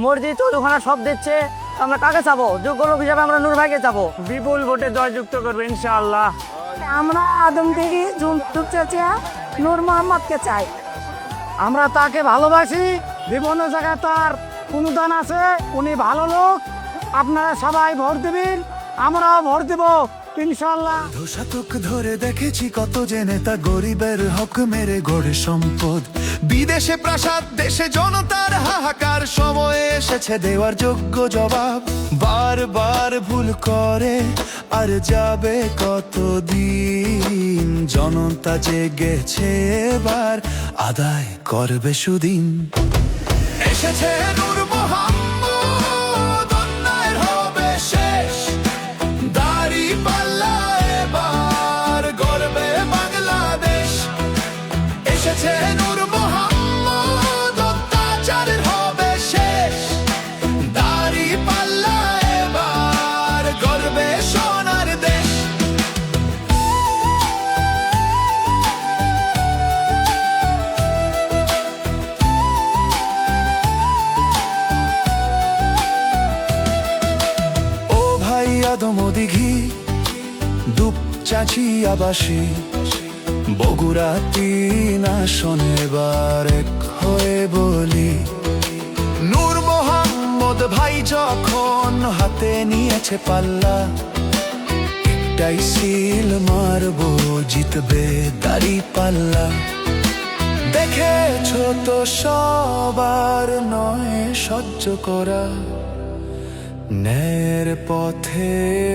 মসজিদ ওখানে সব দিচ্ছে, আমরা কাকে চাবো? যোগ্য লোক হিসাবে আমরা নূর ভাইকে চাবো। বিপুল ভোটে জয়যুক্ত করবে ইনশাআল্লাহ। আমরা আদম থেকে চাচিয়া নূর মোহাম্মদকে চাই। আমরা তাকে ভালোবাসি, বিভিন্ন জায়গায় তার অনুদান আছে, উনি ভালো লোক। আপনারা সবাই ভোট দেবেন, আমরাও ভোট দেব ইনশাআল্লাহ। শতক ধরে দেখেছি কত যে নেতা গরিবের হক মেরে গড়ে সম্পদ। বিদেশে প্রাসাদ, দেশে জনতার হাহাকার, সময় এসেছে দেওয়ার যোগ্য জবাব। বারবার ভুল করে আর যাবে কতদিন, জনতা জেগেছে এবার আদায় করবে সুদিন। এসেছে নূর মোহাম্মদ, অন্যায়ের হবে শেষ। দাড়ি পাল্লা এবার গর্বে বাংলাদেশ। এসেছে নূর মোহাম্মদ, অত্যাচারের হবে শেষ। দাড়ি পাল্লা এবার গর্বে সোনার দেশ। ও ভাই আদম দিঘি, দুপ চাচি আবাসী, বগুড়া তিন আসন এবার এক হয়ে বলি। নূর মোহাম্মদ ভাই যখন হাতে নিয়েছে পাল্লা, একটাই সিল মারবো জিতবে দাড়ি পাল্লা। দেখেছো তো সবার নয় সহ্য করা, ন্যায়ের পথে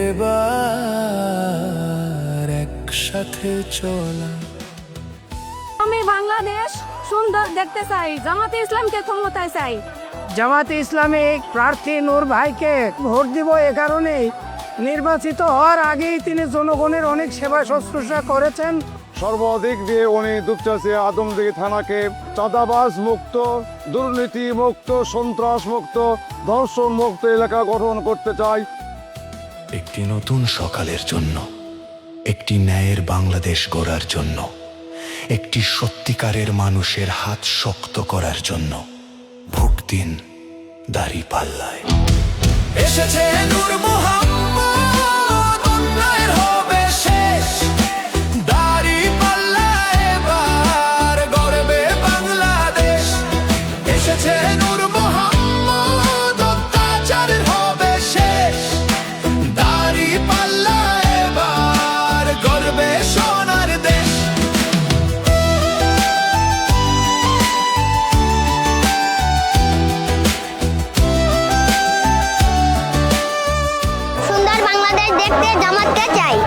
এবার একসাথে চলা। আমি বাংলাদেশ সুন্দর দেখতে চাই, জামাতে ইসলামকে ক্ষমতায় চাই। জামাতে ইসলামিক প্রার্থী নূর ভাইকে ভোট দিব এ কারণেই, নির্বাচিত হওয়ার আগেই তিনি জনগণের অনেক সেবা শুশ্রূষা করেছেন। সর্বাধিক দিয়ে উনি দুপচাচিয়া আদমদিঘি থানাকে চাঁদাবাজ মুক্ত, দুর্নীতি মুক্ত, সন্ত্রাস মুক্ত, ধর্ষণ মুক্ত এলাকা গঠন করতে চাই। একটি নতুন সকালের জন্য, একটি ন্যায়ের বাংলাদেশ গড়ার জন্য, একটি সত্যিকারের মানুষের হাত শক্ত করার জন্য ভোট দিন দাড়ি পাল্লায়। এসেছে নূর মোহাম্মদ, অন্যায়ের হবে শেষ। দাড়ি পাল্লা এবার গড়বে বাংলাদেশ। এসেছে নূর মোহাম্মদ, অত্যাচারের হবে শেষ। দাড়ি পাল্লা এবার গড়বে সোনার দেশ। সুন্দর বাংলাদেশ দেখতে জামাতকে চাই।